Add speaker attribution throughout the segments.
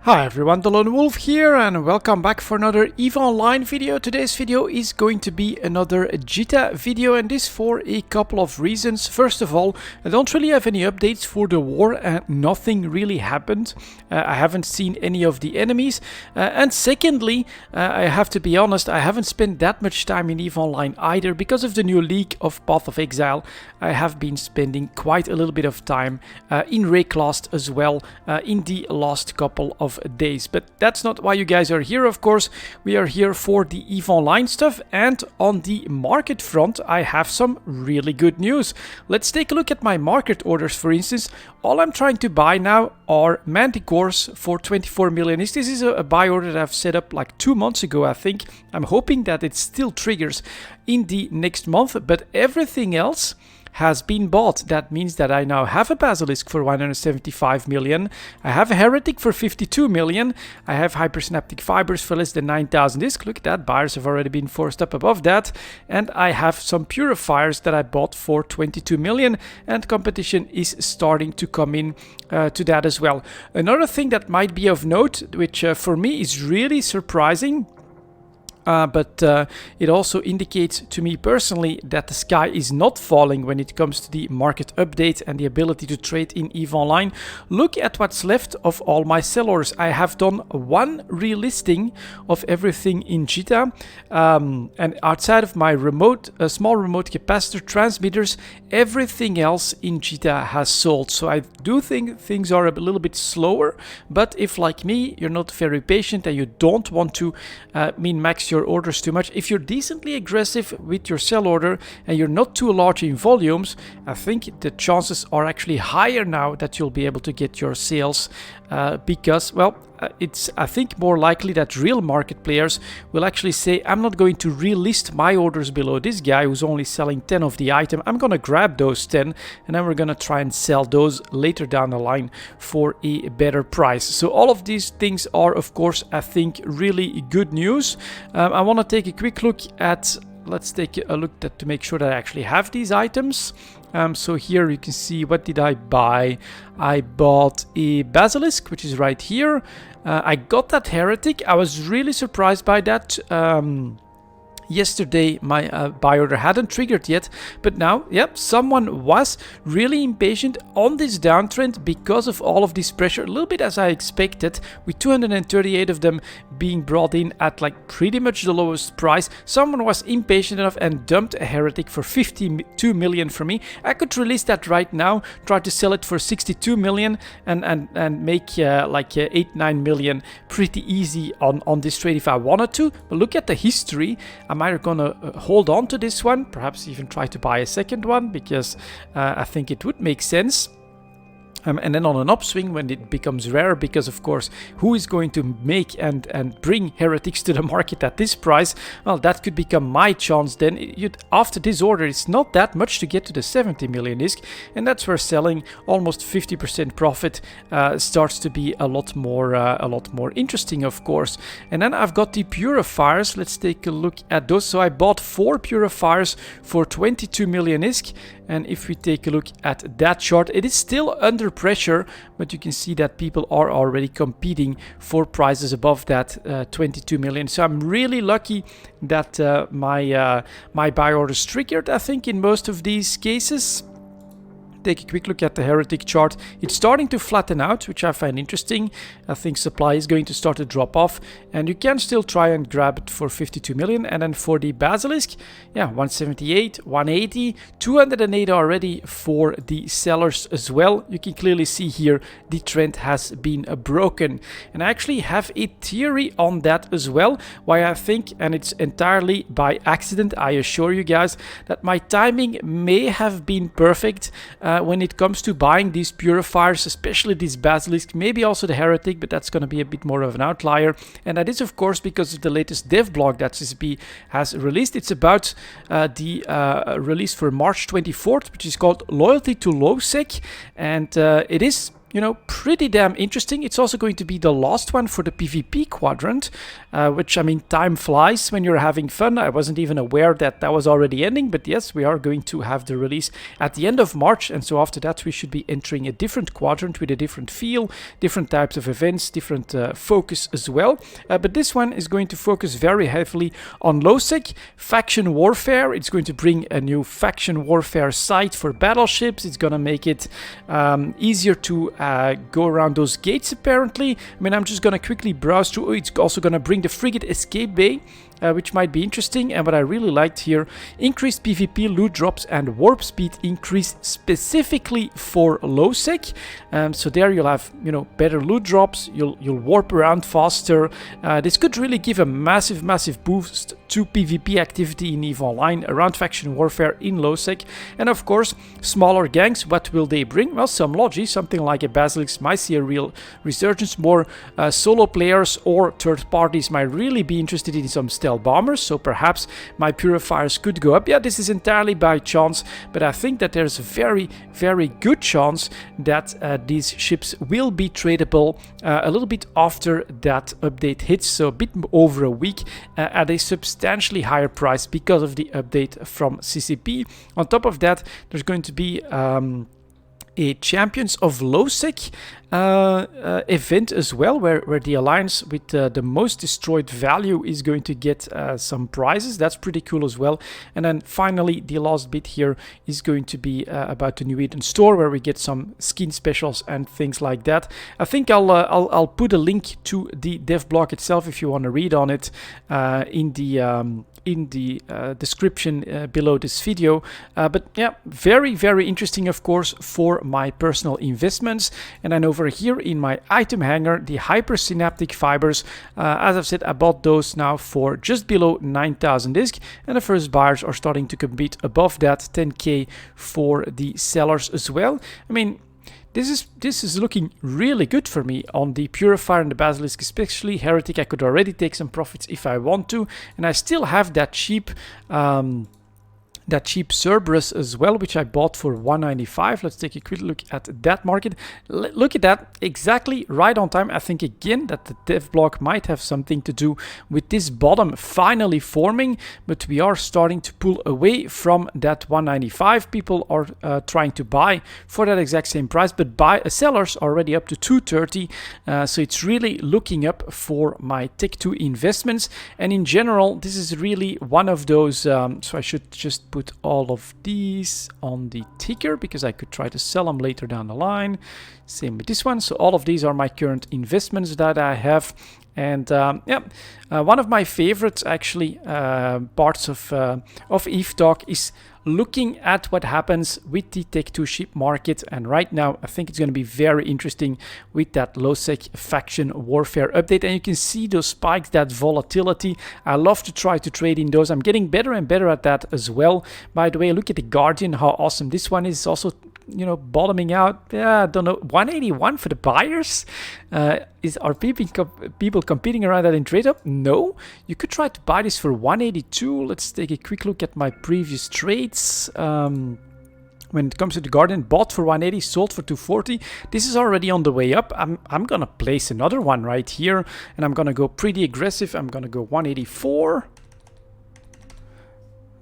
Speaker 1: Hi everyone, delonewolf here and welcome back for another EVE Online video. Today's video is going to be another JITA video, and this for a couple of reasons. First of all, I don't really have any updates for the war and nothing really happened. I haven't seen any of the enemies. And secondly, I have to be honest, I haven't spent that much time in EVE Online either because of the new leak of Path of Exile. I have been spending quite a little bit of time in Rayclast as well in the last couple of days, but that's not why you guys are here. Of course, we are here for the EVE Online stuff, and on the market front I have some really good news. Let's take a look at my market orders. For instance, all I'm trying to buy now are Manticores for 24 million. This is a buy order that I've set up like 2 months ago, I think. I'm hoping that it still triggers in the next month, but everything else has been bought. That means that I now have a Basilisk for 175 million. I have a Heretic for 52 million. I have Hypersynaptic Fibers for less than 9,000 disc. Look at that, buyers have already been forced up above that. And I have some Purifiers that I bought for 22 million, and competition is starting to come in to that as well. Another thing that might be of note, which for me is really surprising, but it also indicates to me personally that the sky is not falling when it comes to the market update and the ability to trade in EVE Online. Look at what's left of all my sell orders. I have done one relisting of everything in JITA, and outside of my small remote capacitor transmitters, everything else in JITA has sold. So I do think things are a little bit slower, but if like me you're not very patient and you don't want to min-max your orders too much, if you're decently aggressive with your sell order and you're not too large in volumes, I think the chances are actually higher now that you'll be able to get your sales because, well, it's, I think, more likely that real market players will actually say, I'm not going to relist my orders below this guy who's only selling 10 of the item. I'm gonna grab those 10 and then we're gonna try and sell those later down the line for a better price. So all of these things are, of course, I think, really good news. I want to take a quick look at, let's take a look to make sure that I actually have these items. So here you can see, what did I buy? I bought a Basilisk, which is right here. I got that Heretic. I was really surprised by that. Yesterday my buy order hadn't triggered yet, but now, yep, someone was really impatient on this downtrend because of all of this pressure, a little bit as I expected, with 238 of them being brought in at like pretty much the lowest price. Someone was impatient enough and dumped a Heretic for 52 million for me. I could release that right now, try to sell it for 62 million and make like 8-9 million pretty easy on this trade if I wanted to. But look at the history. I'm either gonna hold on to this one, perhaps even try to buy a second one, because I think it would make sense. And then on an upswing, when it becomes rare, because of course, who is going to make and bring Heretics to the market at this price? Well, that could become my chance then. After this order, it's not that much to get to the 70 million disc, and that's where selling almost 50% profit starts to be a lot more interesting, of course. And then I've got the Purifiers. Let's take a look at those. So I bought 4 Purifiers for 22 million disc. And if we take a look at that chart, it is still under pressure, but you can see that people are already competing for prices above that 22 million. So I'm really lucky that my buy orders triggered, I think, in most of these cases. Take a quick look at the Heretic chart. It's starting to flatten out, which I find interesting. I think supply is going to start to drop off, and you can still try and grab it for 52 million. And then for the Basilisk, yeah, 178, 180, 208 already for the sellers as well. You can clearly see here the trend has been broken, and I actually have a theory on that as well, why I think, and it's entirely by accident, I assure you guys, that my timing may have been perfect when it comes to buying these Purifiers, especially this Basilisk, maybe also the Heretic, but that's going to be a bit more of an outlier. And that is, of course, because of the latest dev blog that CCP has released. It's about the release for March 24th, which is called Loyalty to lowsec, and it is you know, pretty damn interesting. It's also going to be the last one for the PvP quadrant, which, I mean, time flies when you're having fun. I wasn't even aware that that was already ending, but yes, we are going to have the release at the end of March, and so after that we should be entering a different quadrant with a different feel, different types of events, different focus as well. But this one is going to focus very heavily on lowsec, faction warfare. It's going to bring a new faction warfare site for battleships. It's going to make it easier to go around those gates, apparently. I mean, I'm just going to quickly browse through. Oh, it's also going to bring the frigate escape bay, which might be interesting. And what I really liked here, increased PvP loot drops and warp speed increase specifically for lowsec. So there you'll have, you know, better loot drops. You'll warp around faster. This could really give a massive boost to PvP activity in EVE Online around faction warfare in lowsec. And of course, smaller gangs. What will they bring? Well, some logi, something like a Basilisk might see a real resurgence. More solo players or third parties might really be interested in some stealth bombers, so perhaps my purifiers could go up. Yeah, this is entirely by chance, but I think that there's a very good chance that these ships will be tradable a little bit after that update hits, so a bit over a week, at a substantially higher price because of the update from CCP. On top of that, there's going to be a Champions of lowsec event as well, where the alliance with the most destroyed value is going to get some prizes. That's pretty cool as well. And then finally, the last bit here is going to be about the New Eden store, where we get some skin specials and things like that. I think I'll put a link to the dev blog itself if you want to read on it in the description below this video. But yeah, very interesting, of course, for my personal investments. And then over here in my item hanger, the hypersynaptic fibers, as I've said, I bought those now for just below 9,000 ISK, and the first buyers are starting to compete above that, 10k for the sellers as well. I mean, this is looking really good for me on the Purifier and the Basilisk, especially. Heretic, I could already take some profits if I want to, and I still have that cheap Cerberus as well, which I bought for 195. Let's take a quick look at that market. Look at that, exactly right on time. I think again that the dev block might have something to do with this bottom finally forming, but we are starting to pull away from that 195. People are trying to buy for that exact same price, but sellers are already up to 230. So it's really looking up for my Tech 2 investments. And in general, this is really one of those, so I should just put all of these on the ticker because I could try to sell them later down the line. Same with this one. So all of these are my current investments that I have. And yeah, one of my favorites actually parts of EVE Talk is looking at what happens with the Tech 2 ship market. And right now, I think it's going to be very interesting with that lowsec faction warfare update. And you can see those spikes, that volatility. I love to try to trade in those. I'm getting better and better at that as well. By the way, look at the Guardian, how awesome this one is. Also, you know, bottoming out. Yeah, I don't know, 181 for the buyers. Are people competing around that in trade up? No. You could try to buy this for 182. Let's take a quick look at my previous trades. When it comes to the Guardian, bought for 180, sold for 240. This is already on the way up. I'm gonna place another one right here, and I'm gonna go pretty aggressive. I'm gonna go 184.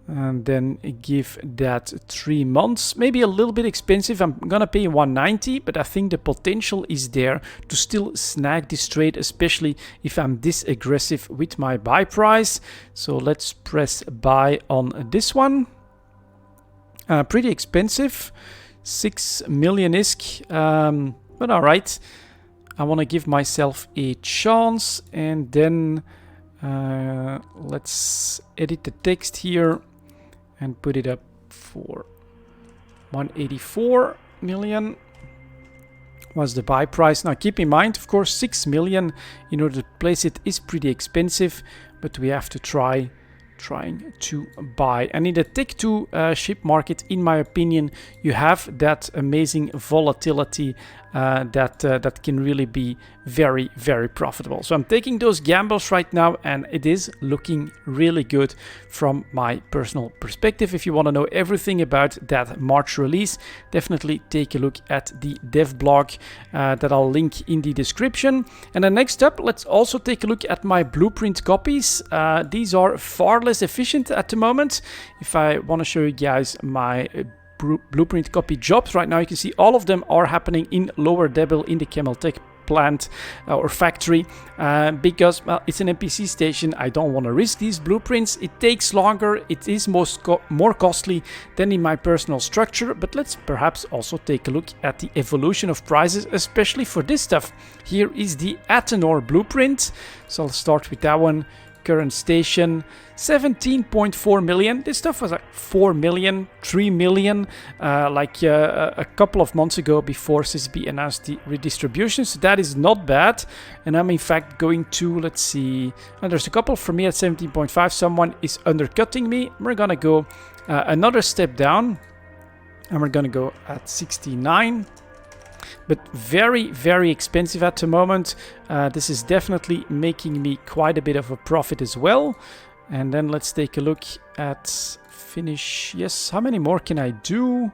Speaker 1: And then give that 3 months. Maybe a little bit expensive. I'm gonna pay 190, but I think the potential is there to still snag this trade, especially if I'm this aggressive with my buy price. So let's press buy on this one. Pretty expensive, 6 million ISK, but all right. I want to give myself a chance, and then let's edit the text here and put it up for 184 million was the buy price. Now keep in mind, of course, 6 million in order to place it is pretty expensive, but we have to trying to buy. And in the Tech 2 ship market, in my opinion, you have that amazing volatility that can really be very, very profitable. So I'm taking those gambles right now, and it is looking really good from my personal perspective. If you want to know everything about that March release, definitely take a look at the dev blog that I'll link in the description. And then next up, let's also take a look at my blueprint copies. These are far less efficient at the moment. If I want to show you guys my blueprint copy jobs right now, you can see all of them are happening in Lower Debel in the Chemeltech plant or factory, because well, it's an NPC station. I don't want to risk these blueprints. It takes longer, it is more costly than in my personal structure. But let's perhaps also take a look at the evolution of prices, especially for this stuff. Here is the Athenor blueprint, so I'll start with that one. Current station 17.4 million. This stuff was like 4 million, 3 million, like a couple of months ago before CCP announced the redistribution. So that is not bad. And I'm in fact going to, let's see, and there's a couple for me at 17.5. Someone is undercutting me. We're gonna go another step down, and we're gonna go at 69. But very, very expensive at the moment. This is definitely making me quite a bit of a profit as well. And then let's take a look at finish. Yes, how many more can I do?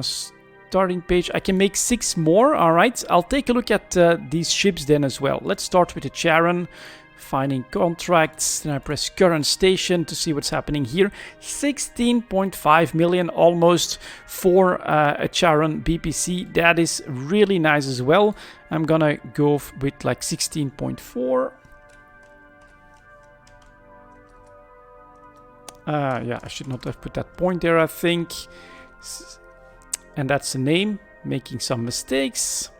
Speaker 1: Starting page, I can make 6 more. All right, I'll take a look at these ships then as well. Let's start with the Charon. Finding contracts, then I press current station to see what's happening here. 16.5 million almost for a Charon BPC. That is really nice as well. I'm gonna go with like 16.4. Yeah, I should not have put that point there, I think. And that's the name, making some mistakes.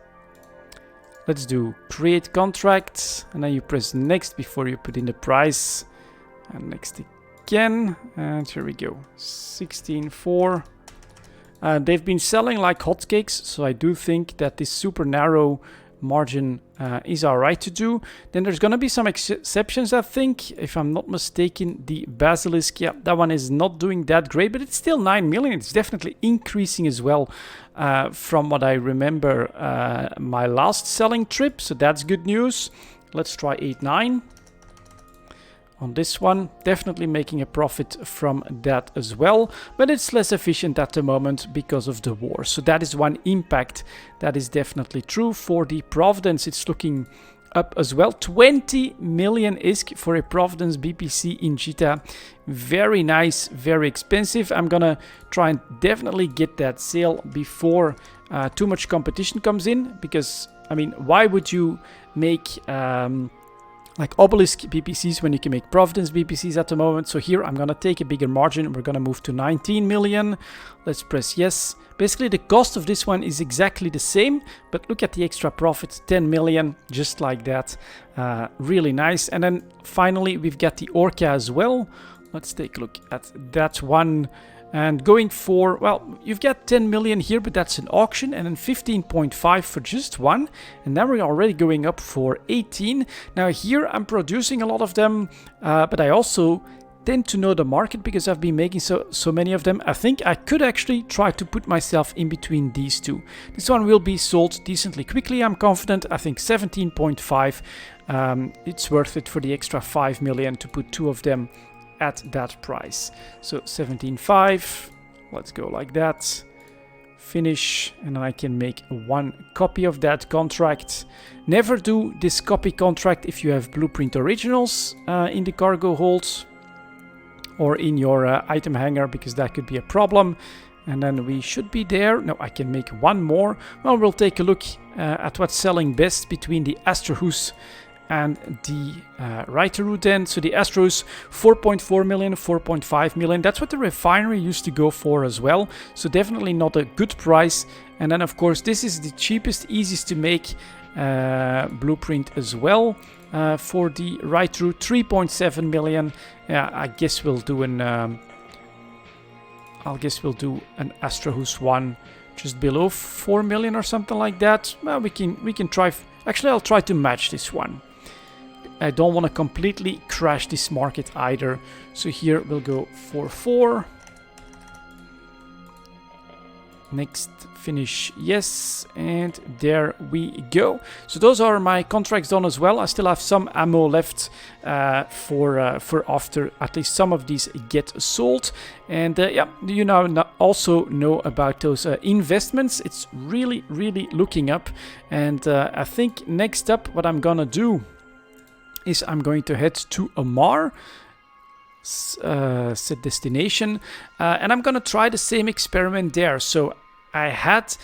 Speaker 1: Let's do create contract, and then you press next before you put in the price, and next again, and here we go, 16.4. They've been selling like hotcakes, so I do think that this super narrow margin is alright to do. Then there's gonna be some exceptions, I think. If I'm not mistaken, the Basilisk, yeah, that one is not doing that great, but it's still 9 million. It's definitely increasing as well from what I remember my last selling trip, so that's good news. Let's try 8.9 on this one. Definitely making a profit from that as well, but it's less efficient at the moment because of the war. So that is one impact that is definitely true. For the Providence, it's looking up as well. 20 million ISK for a Providence BPC in Jita. Very nice, very expensive. I'm gonna try and definitely get that sale before too much competition comes in, because I mean, why would you make like obelisk BPCs when you can make Providence BPCs at the moment? So here I'm gonna take a bigger margin. We're gonna move to 19 million. Let's press yes. Basically the cost of this one is exactly the same, but look at the extra profit, 10 million, just like that. Really nice. And then finally we've got the Orca as well. Let's take a look at that one. And going for, well, you've got 10 million here, but that's an auction, and then 15.5 for just one. And then we're already going up for 18. Now here I'm producing a lot of them, but I also tend to know the market because I've been making so many of them. I think I could actually try to put myself in between these two. This one will be sold decently quickly, I'm confident. I think 17.5. It's worth it for the extra 5 million to put 2 of them at that price. So 17.5, let's go like that, finish, and then I can make 1 copy of that contract. Never do this copy contract if you have blueprint originals in the cargo holds or in your item hanger, because that could be a problem. And then we should be there. No, I can make 1 more. Well, we'll take a look at what's selling best between the Astrahus and the Reiterud then. So the Astros, 4.4 million, 4.5 million. That's what the refinery used to go for as well. So definitely not a good price. And then of course this is the cheapest, easiest to make blueprint as well. For the Reiterud, 3.7 million. Yeah, I guess we'll do an Astrahus one just below 4 million or something like that. Well, we can try. Actually, I'll try to match this one. I don't want to completely crash this market either. So here we'll go for 4. Next finish, yes, and there we go. So those are my contracts done as well. I still have some ammo left for after at least some of these get sold. And yeah, you now also know about those investments. It's really looking up. And I think next up what I'm gonna do is I'm going to head to Amar. Set destination, and I'm gonna try the same experiment there. So I had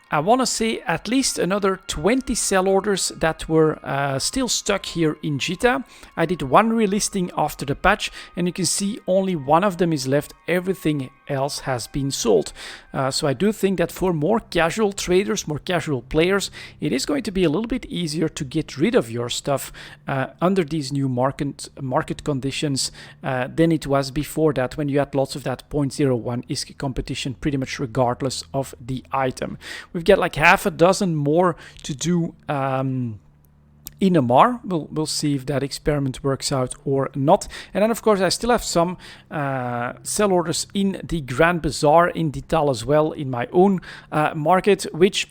Speaker 1: I want to say at least another 20 sell orders that were still stuck here in Jita. I did one relisting after the patch, and you can see only one of them is left. Everything else has been sold. So I do think that for more casual traders, more casual players, it is going to be a little bit easier to get rid of your stuff under these new market conditions than it was before that, when you had lots of that 0.01 ISK competition pretty much regardless of the item. We've got like half a dozen more to do in Amar. We'll see if that experiment works out or not. And then of course I still have some sell orders in the Grand Bazaar in Dital as well, in my own market, which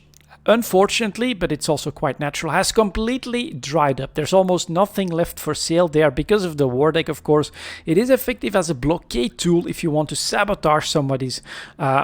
Speaker 1: unfortunately, but it's also quite natural, has completely dried up. There's almost nothing left for sale there because of the war deck, of course. It is effective as a blockade tool if you want to sabotage somebody's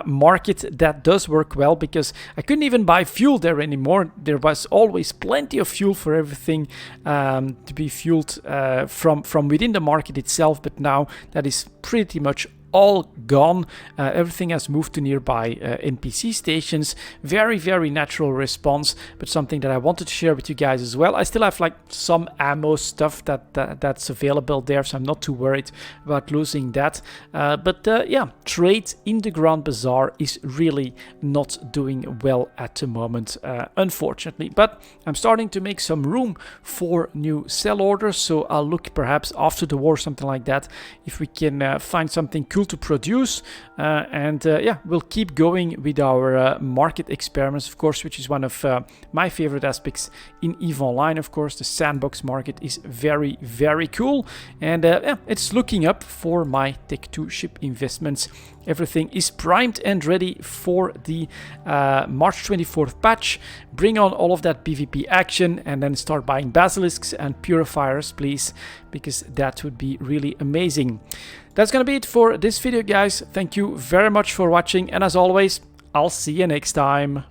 Speaker 1: market. That does work well, because I couldn't even buy fuel there anymore. There was always plenty of fuel for everything to be fueled from within the market itself, but now that is pretty much all gone. Everything has moved to nearby NPC stations. Very natural response, but something that I wanted to share with you guys as well. I still have like some ammo stuff that's available there, so I'm not too worried about losing that. But yeah, trade in the Grand Bazaar is really not doing well at the moment, unfortunately. But I'm starting to make some room for new sell orders, so I'll look perhaps after the war, something like that, if we can find something cool to produce, and yeah, we'll keep going with our market experiments, of course, which is one of my favorite aspects in EVE Online. Of course, the sandbox market is very cool, and yeah, it's looking up for my Tech 2 ship investments. Everything is primed and ready for the March 24th patch. Bring on all of that PvP action, and then start buying basilisks and purifiers, please, because that would be really amazing. That's gonna be it for this video, guys. Thank you very much for watching, and as always, I'll see you next time.